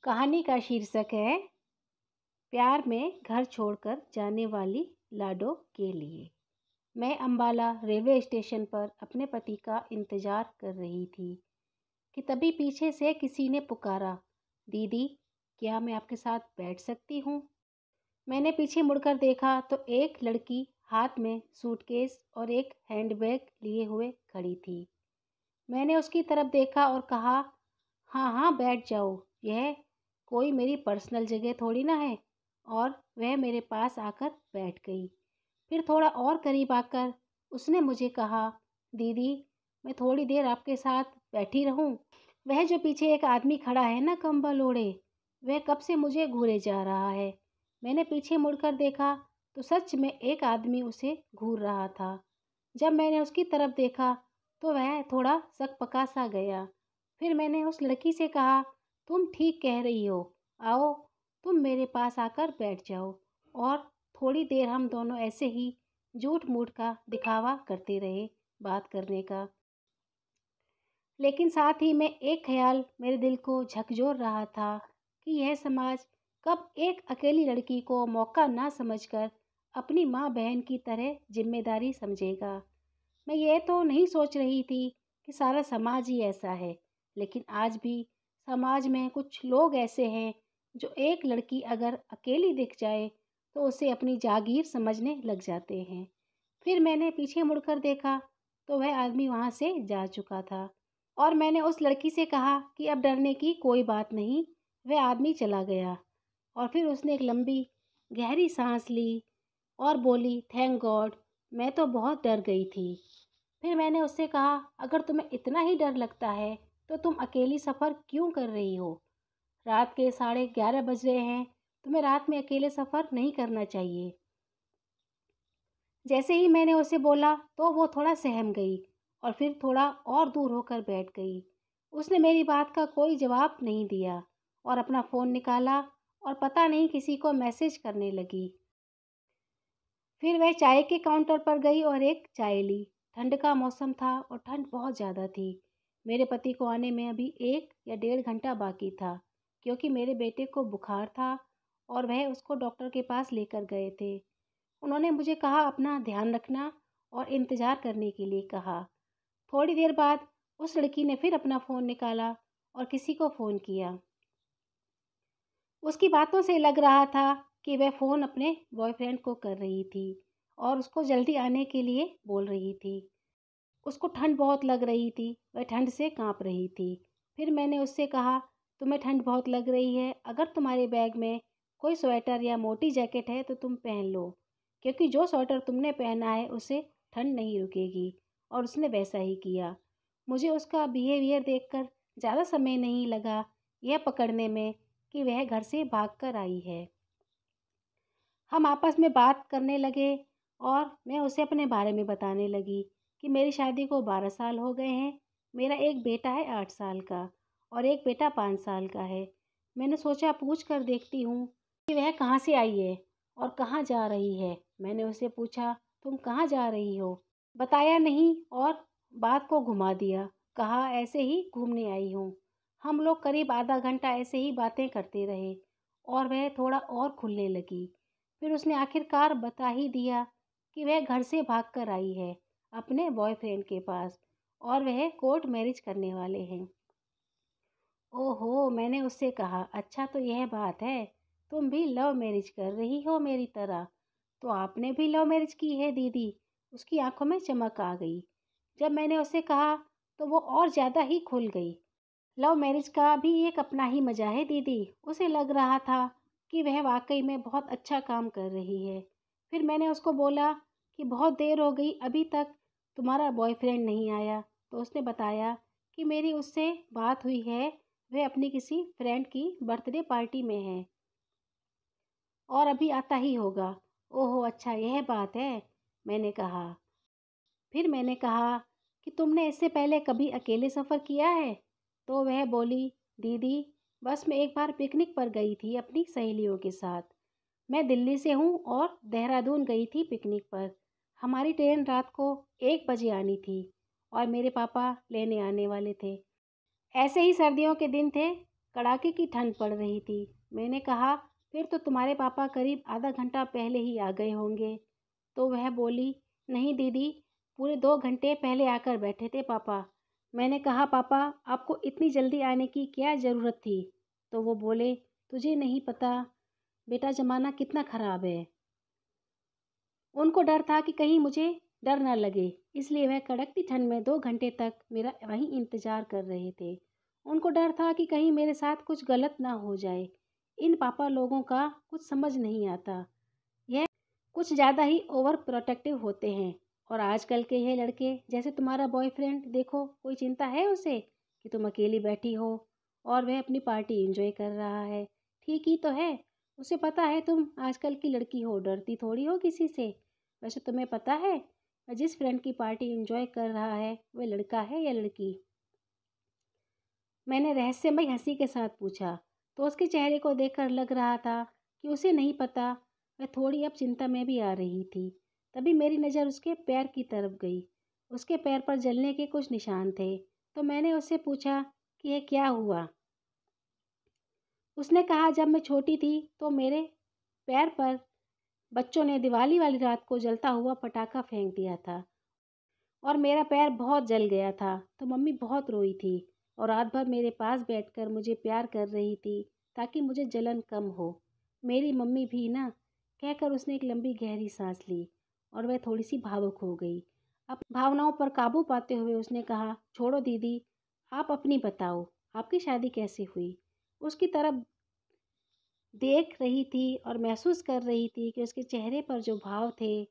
कहानी का शीर्षक है प्यार में घर छोड़कर जाने वाली लाडो के लिए। मैं अंबाला रेलवे स्टेशन पर अपने पति का इंतज़ार कर रही थी कि तभी पीछे से किसी ने पुकारा, दीदी क्या मैं आपके साथ बैठ सकती हूँ। मैंने पीछे मुड़कर देखा तो एक लड़की हाथ में सूटकेस और एक हैंडबैग लिए हुए खड़ी थी। मैंने उसकी तरफ देखा और कहा, हाँ हाँ बैठ जाओ, यह कोई मेरी पर्सनल जगह थोड़ी ना है। और वह मेरे पास आकर बैठ गई। फिर थोड़ा और करीब आकर उसने मुझे कहा, दीदी मैं थोड़ी देर आपके साथ बैठी रहूं। वह जो पीछे एक आदमी खड़ा है ना कंबल ओढ़े, वह कब से मुझे घूरे जा रहा है। मैंने पीछे मुड़कर देखा तो सच में एक आदमी उसे घूर रहा था। जब मैंने उसकी तरफ देखा तो वह थोड़ा सकपका सा गया। फिर मैंने उस लड़की से कहा, तुम ठीक कह रही हो, आओ तुम मेरे पास आकर बैठ जाओ। और थोड़ी देर हम दोनों ऐसे ही झूठ मूठ का दिखावा करते रहे, बात करने का। लेकिन साथ ही में एक ख्याल मेरे दिल को झकझोर रहा था कि यह समाज कब एक अकेली लड़की को मौका ना समझकर अपनी माँ बहन की तरह जिम्मेदारी समझेगा। मैं ये तो नहीं सोच रही थी कि सारा समाज ही ऐसा है, लेकिन आज भी समाज में कुछ लोग ऐसे हैं जो एक लड़की अगर अकेली दिख जाए तो उसे अपनी जागीर समझने लग जाते हैं। फिर मैंने पीछे मुड़कर देखा तो वह आदमी वहाँ से जा चुका था और मैंने उस लड़की से कहा कि अब डरने की कोई बात नहीं। वह आदमी चला गया और फिर उसने एक लंबी गहरी सांस ली और बोली, थैंक गॉड, मैं तो बहुत डर गई थी। फिर मैंने उससे कहा, अगर तुम्हें इतना ही डर लगता है तो तुम अकेली सफ़र क्यों कर रही हो। रात के 11:30 बज रहे हैं, तुम्हें रात में अकेले सफ़र नहीं करना चाहिए। जैसे ही मैंने उसे बोला तो वो थोड़ा सहम गई और फिर थोड़ा और दूर होकर बैठ गई। उसने मेरी बात का कोई जवाब नहीं दिया और अपना फ़ोन निकाला और पता नहीं किसी को मैसेज करने लगी। फिर वह चाय के काउंटर पर गई और एक चाय ली। ठंड का मौसम था और ठंड बहुत ज़्यादा थी। मेरे पति को आने में अभी 1 या 1.5 घंटा बाकी था, क्योंकि मेरे बेटे को बुखार था और वह उसको डॉक्टर के पास लेकर गए थे। उन्होंने मुझे कहा अपना ध्यान रखना और इंतज़ार करने के लिए कहा। थोड़ी देर बाद उस लड़की ने फिर अपना फ़ोन निकाला और किसी को फ़ोन किया। उसकी बातों से लग रहा था कि वह फ़ोन अपने बॉयफ्रेंड को कर रही थी और उसको जल्दी आने के लिए बोल रही थी। उसको ठंड बहुत लग रही थी, वह ठंड से काँप रही थी। फिर मैंने उससे कहा, तुम्हें ठंड बहुत लग रही है, अगर तुम्हारे बैग में कोई स्वेटर या मोटी जैकेट है तो तुम पहन लो, क्योंकि जो स्वेटर तुमने पहना है उससे ठंड नहीं रुकेगी। और उसने वैसा ही किया। मुझे उसका बिहेवियर देखकर ज़्यादा समय नहीं लगा यह पकड़ने में कि वह घर से भागकर आई है। हम आपस में बात करने लगे और मैं उसे अपने बारे में बताने लगी कि मेरी शादी को 12 साल हो गए हैं। मेरा एक बेटा है 8 साल का और एक बेटा 5 साल का है। मैंने सोचा पूछ कर देखती हूँ कि वह कहाँ से आई है और कहाँ जा रही है। मैंने उसे पूछा, तुम कहाँ जा रही हो। बताया नहीं और बात को घुमा दिया। कहा ऐसे ही घूमने आई हूँ। हम लोग करीब आधा घंटा ऐसे ही बातें करते रहे और वह थोड़ा और खुलने लगी। फिर उसने आखिरकार बता ही दिया कि वह घर से भागकर आई है अपने बॉयफ्रेंड के पास और वह कोर्ट मैरिज करने वाले हैं। ओहो, मैंने उससे कहा, अच्छा तो यह बात है, तुम भी लव मैरिज कर रही हो मेरी तरह। तो आपने भी लव मैरिज की है दीदी। उसकी आंखों में चमक आ गई। जब मैंने उसे कहा तो वो और ज़्यादा ही खुल गई। लव मैरिज का भी एक अपना ही मज़ा है दीदी। उसे लग रहा था कि वह वाकई में बहुत अच्छा काम कर रही है। फिर मैंने उसको बोला कि बहुत देर हो गई, अभी तक तुम्हारा बॉयफ्रेंड नहीं आया। तो उसने बताया कि मेरी उससे बात हुई है, वह अपनी किसी फ्रेंड की बर्थडे पार्टी में है और अभी आता ही होगा। ओहो अच्छा यह बात है, मैंने कहा। फिर मैंने कहा कि तुमने इससे पहले कभी अकेले सफ़र किया है। तो वह बोली, दीदी बस मैं एक बार पिकनिक पर गई थी अपनी सहेलियों के साथ। मैं दिल्ली से हूँ और देहरादून गई थी पिकनिक पर। हमारी ट्रेन रात को 1 बजे आनी थी और मेरे पापा लेने आने वाले थे। ऐसे ही सर्दियों के दिन थे, कड़ाके की ठंड पड़ रही थी। मैंने कहा, फिर तो तुम्हारे पापा करीब आधा घंटा पहले ही आ गए होंगे। तो वह बोली, नहीं दीदी, पूरे 2 घंटे पहले आकर बैठे थे पापा। मैंने कहा, पापा आपको इतनी जल्दी आने की क्या ज़रूरत थी? तो वो बोले, तुझे नहीं पता बेटा, ज़माना कितना ख़राब है। उनको डर था कि कहीं मुझे डर ना लगे, इसलिए वह कड़कती ठंड में 2 घंटे तक मेरा वहीं इंतज़ार कर रहे थे। उनको डर था कि कहीं मेरे साथ कुछ गलत ना हो जाए। इन पापा लोगों का कुछ समझ नहीं आता। यह कुछ ज़्यादा ही ओवर प्रोटेक्टिव होते हैं। और आजकल के ये लड़के, जैसे तुम्हारा बॉयफ्रेंड, देखो कोई चिंता है उसे कि तुम अकेली बैठी हो और वह अपनी पार्टी एंजॉय कर रहा है। ठीक ही तो है। उसे पता है तुम आजकल की लड़की हो, डरती थोड़ी हो किसी से। वैसे तुम्हें पता है वह जिस फ्रेंड की पार्टी एंजॉय कर रहा है वह लड़का है या लड़की? मैंने रहस्यमय हंसी के साथ पूछा। तो उसके चेहरे को देखकर लग रहा था कि उसे नहीं पता। वह थोड़ी अब चिंता में भी आ रही थी। तभी मेरी नज़र उसके पैर की तरफ गई। उसके पैर पर जलने के कुछ निशान थे। तो मैंने उससे पूछा कि यह क्या हुआ। उसने कहा, जब मैं छोटी थी तो मेरे पैर पर बच्चों ने दिवाली वाली रात को जलता हुआ पटाखा फेंक दिया था और मेरा पैर बहुत जल गया था। तो मम्मी बहुत रोई थी और रात भर मेरे पास बैठकर मुझे प्यार कर रही थी ताकि मुझे जलन कम हो। मेरी मम्मी भी ना, कहकर उसने एक लंबी गहरी सांस ली और वह थोड़ी सी भावुक हो गई। अब भावनाओं पर काबू पाते हुए उसने कहा, छोड़ो दीदी, आप अपनी बताओ, आपकी शादी कैसे हुई? उसकी तरफ देख रही थी और महसूस कर रही थी कि उसके चेहरे पर जो भाव थे,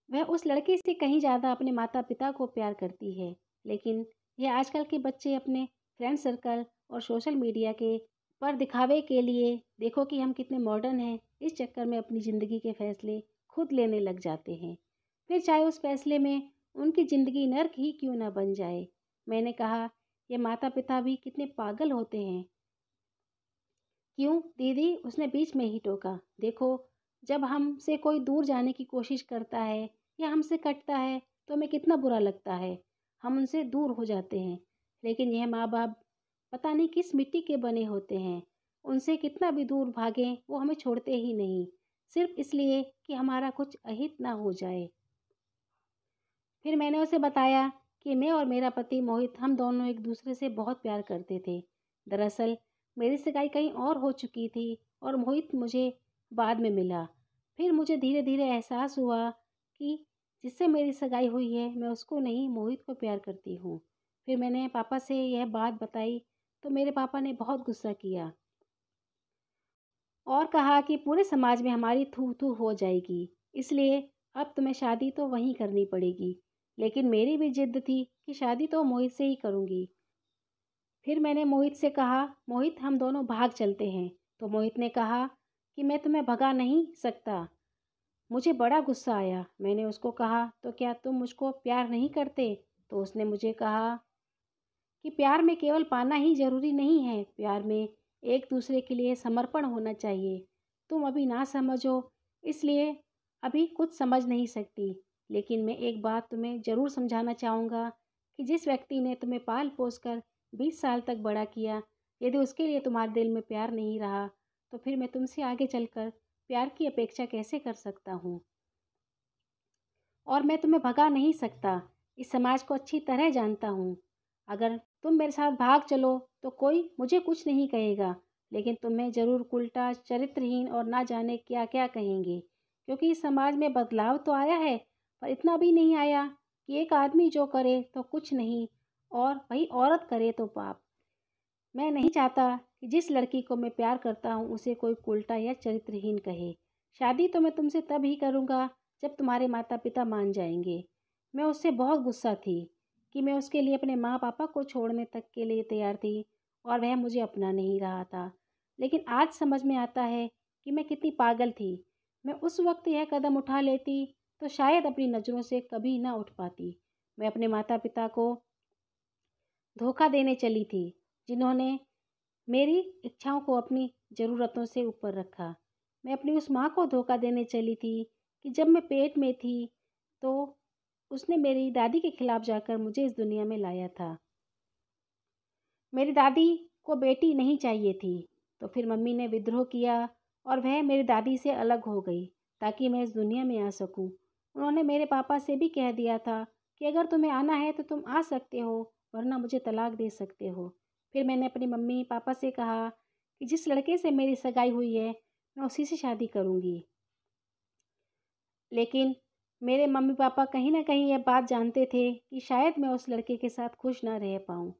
वह उस लड़के से कहीं ज़्यादा अपने माता पिता को प्यार करती है। लेकिन यह आजकल के बच्चे अपने फ्रेंड सर्कल और सोशल मीडिया के पर दिखावे के लिए, देखो कि हम कितने मॉडर्न हैं, इस चक्कर में अपनी ज़िंदगी के फैसले खुद लेने लग जाते हैं। फिर चाहे उस फैसले में उनकी ज़िंदगी नर्क ही क्यों ना बन जाए। मैंने कहा, ये माता पिता भी कितने पागल होते हैं। क्यों दीदी? उसने बीच में ही टोका। देखो, जब हमसे कोई दूर जाने की कोशिश करता है या हमसे कटता है तो हमें कितना बुरा लगता है। हम उनसे दूर हो जाते हैं। लेकिन यह माँ बाप पता नहीं किस मिट्टी के बने होते हैं। उनसे कितना भी दूर भागें वो हमें छोड़ते ही नहीं, सिर्फ इसलिए कि हमारा कुछ अहित ना हो जाए। फिर मैंने उसे बताया कि मैं और मेरा पति मोहित, हम दोनों एक दूसरे से बहुत प्यार करते थे। दरअसल मेरी सगाई कहीं और हो चुकी थी और मोहित मुझे बाद में मिला। फिर मुझे धीरे धीरे एहसास हुआ कि जिससे मेरी सगाई हुई है मैं उसको नहीं, मोहित को प्यार करती हूँ। फिर मैंने पापा से यह बात बताई तो मेरे पापा ने बहुत गुस्सा किया और कहा कि पूरे समाज में हमारी थू थू हो जाएगी, इसलिए अब तुम्हें शादी तो वहीं करनी पड़ेगी। लेकिन मेरी भी जिद थी कि शादी तो मोहित से ही करूँगी। फिर मैंने मोहित से कहा, मोहित हम दोनों भाग चलते हैं। तो मोहित ने कहा कि मैं तुम्हें भगा नहीं सकता। मुझे बड़ा गुस्सा आया। मैंने उसको कहा, तो क्या तुम मुझको प्यार नहीं करते? तो उसने मुझे कहा कि प्यार में केवल पाना ही ज़रूरी नहीं है, प्यार में एक दूसरे के लिए समर्पण होना चाहिए। तुम अभी ना समझो, इसलिए अभी कुछ समझ नहीं सकती। लेकिन मैं एक बात तुम्हें ज़रूर समझाना चाहूँगा कि जिस व्यक्ति ने तुम्हें पाल पोस कर 20 साल तक बड़ा किया, यदि उसके लिए तुम्हारे दिल में प्यार नहीं रहा तो फिर मैं तुमसे आगे चलकर प्यार की अपेक्षा कैसे कर सकता हूँ? और मैं तुम्हें भगा नहीं सकता, इस समाज को अच्छी तरह जानता हूँ। अगर तुम मेरे साथ भाग चलो तो कोई मुझे कुछ नहीं कहेगा, लेकिन तुम्हें ज़रूर उल्टा, चरित्रहीन और ना जाने क्या क्या कहेंगे। क्योंकि इस समाज में बदलाव तो आया है, पर इतना भी नहीं आया कि एक आदमी जो करे तो कुछ नहीं और वही औरत करे तो पाप। मैं नहीं चाहता कि जिस लड़की को मैं प्यार करता हूँ उसे कोई उल्टा या चरित्रहीन कहे। शादी तो मैं तुमसे तब ही करूँगा जब तुम्हारे माता पिता मान जाएंगे। मैं उससे बहुत गुस्सा थी कि मैं उसके लिए अपने माँ पापा को छोड़ने तक के लिए तैयार थी और वह मुझे अपना नहीं रहा था। लेकिन आज समझ में आता है कि मैं कितनी पागल थी। मैं उस वक्त यह कदम उठा लेती तो शायद अपनी नज़रों से कभी ना उठ पाती। मैं अपने माता पिता को धोखा देने चली थी, जिन्होंने मेरी इच्छाओं को अपनी ज़रूरतों से ऊपर रखा। मैं अपनी उस माँ को धोखा देने चली थी कि जब मैं पेट में थी तो उसने मेरी दादी के खिलाफ जाकर मुझे इस दुनिया में लाया था। मेरी दादी को बेटी नहीं चाहिए थी। तो फिर मम्मी ने विद्रोह किया और वह मेरी दादी से अलग हो गई ताकि मैं इस दुनिया में आ सकूं। उन्होंने मेरे पापा से भी कह दिया था कि अगर तुम्हें आना है तो तुम आ सकते हो, वरना मुझे तलाक दे सकते हो। फिर मैंने अपनी मम्मी पापा से कहा कि जिस लड़के से मेरी सगाई हुई है मैं उसी से शादी करूँगी। लेकिन मेरे मम्मी पापा कहीं न कहीं ये बात जानते थे कि शायद मैं उस लड़के के साथ खुश ना रह पाऊँ।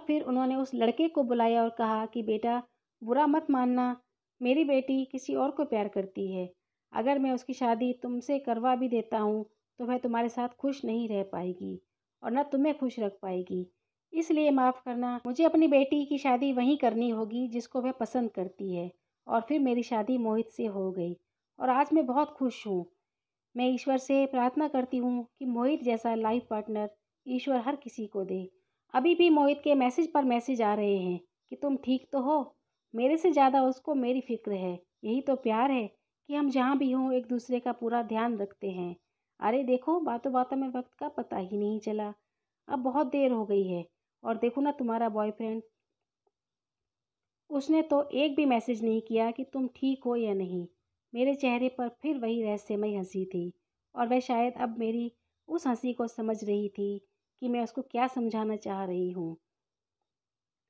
फिर उन्होंने उस लड़के को बुलाया और कहा कि बेटा, बुरा मत मानना, मेरी बेटी किसी और को प्यार करती है। अगर मैं उसकी शादी तुमसे करवा भी देता हूँ तो वह तुम्हारे साथ खुश नहीं रह पाएगी और न तुम्हें खुश रख पाएगी। इसलिए माफ़ करना, मुझे अपनी बेटी की शादी वहीं करनी होगी जिसको वह पसंद करती है। और फिर मेरी शादी मोहित से हो गई और आज मैं बहुत खुश हूँ। मैं ईश्वर से प्रार्थना करती हूँ कि मोहित जैसा लाइफ पार्टनर ईश्वर हर किसी को दे। अभी भी मोहित के मैसेज पर मैसेज आ रहे हैं कि तुम ठीक तो हो। मेरे से ज़्यादा उसको मेरी फिक्र है। यही तो प्यार है कि हम जहाँ भी हों एक दूसरे का पूरा ध्यान रखते हैं। अरे देखो, बातों बातों में वक्त का पता ही नहीं चला। अब बहुत देर हो गई है और देखो ना, तुम्हारा बॉयफ्रेंड, उसने तो एक भी मैसेज नहीं किया कि तुम ठीक हो या नहीं। मेरे चेहरे पर फिर वही रहस्यमय हंसी थी और वह शायद अब मेरी उस हंसी को समझ रही थी कि मैं उसको क्या समझाना चाह रही हूँ।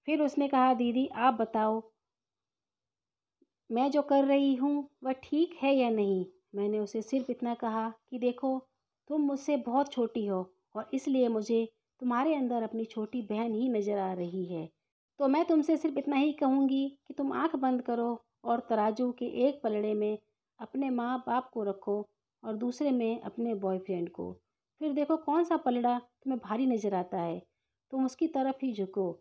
फिर उसने कहा, दीदी आप बताओ, मैं जो कर रही हूँ वह ठीक है या नहीं। मैंने उसे सिर्फ इतना कहा कि देखो, तुम मुझसे बहुत छोटी हो और इसलिए मुझे तुम्हारे अंदर अपनी छोटी बहन ही नज़र आ रही है। तो मैं तुमसे सिर्फ इतना ही कहूँगी कि तुम आंख बंद करो और तराजू के एक पलड़े में अपने माँ बाप को रखो और दूसरे में अपने बॉयफ्रेंड को। फिर देखो कौन सा पलड़ा तुम्हें भारी नज़र आता है, तुम उसकी तरफ ही झुको।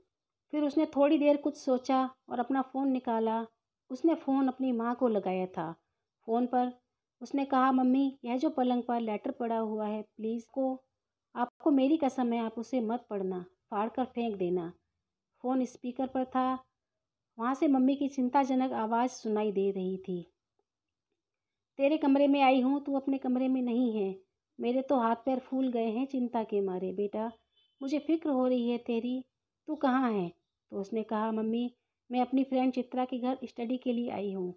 फिर उसने थोड़ी देर कुछ सोचा और अपना फ़ोन निकाला। उसने फ़ोन अपनी माँ को लगाया था। फ़ोन पर उसने कहा, मम्मी, यह जो पलंग पर लेटर पड़ा हुआ है, प्लीज़ को आपको मेरी कसम है आप उसे मत पढ़ना, फाड़ कर फेंक देना। फ़ोन स्पीकर पर था। वहाँ से मम्मी की चिंताजनक आवाज़ सुनाई दे रही थी, तेरे कमरे में आई हूँ, तू अपने कमरे में नहीं है। मेरे तो हाथ पैर फूल गए हैं चिंता के मारे। बेटा, मुझे फ़िक्र हो रही है तेरी, तू कहाँ है? तो उसने कहा, मम्मी, मैं अपनी फ्रेंड चित्रा के घर स्टडी के लिए आई हूँ।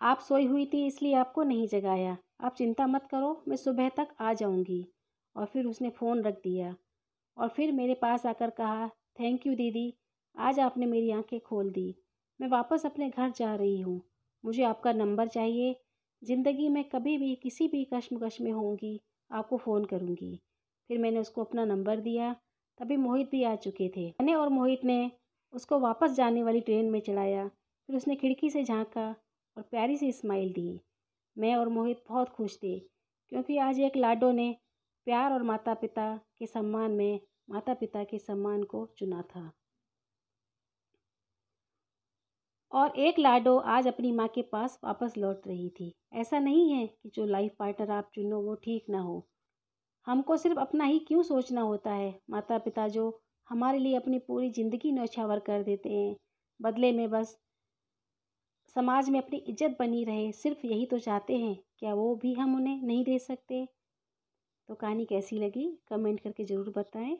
आप सोई हुई थी इसलिए आपको नहीं जगाया। आप चिंता मत करो, मैं सुबह तक आ जाऊँगी। और फिर उसने फ़ोन रख दिया और फिर मेरे पास आकर कहा, थैंक यू दीदी, आज आपने मेरी आंखें खोल दी। मैं वापस अपने घर जा रही हूँ। मुझे आपका नंबर चाहिए। ज़िंदगी में कभी भी किसी भी कश्मकश में होंगी आपको फ़ोन करूँगी। फिर मैंने उसको अपना नंबर दिया। तभी मोहित भी आ चुके थे। मैंने और मोहित ने उसको वापस जाने वाली ट्रेन में चढ़ाया। फिर उसने खिड़की से झांका और प्यारी सी स्माइल दी। मैं और मोहित बहुत खुश थे क्योंकि आज एक लाडो ने प्यार और माता पिता के सम्मान में माता पिता के सम्मान को चुना था। और एक लाडो आज अपनी माँ के पास वापस लौट रही थी। ऐसा नहीं है कि जो लाइफ पार्टनर आप चुनो वो ठीक ना हो। हमको सिर्फ अपना ही क्यों सोचना होता है। माता पिता जो हमारे लिए अपनी पूरी ज़िंदगी न्यौछावर कर देते हैं, बदले में बस समाज में अपनी इज्जत बनी रहे, सिर्फ यही तो चाहते हैं। क्या वो भी हम उन्हें नहीं दे सकते? तो कहानी कैसी लगी कमेंट करके ज़रूर बताएं।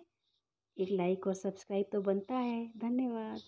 एक लाइक और सब्सक्राइब तो बनता है। धन्यवाद।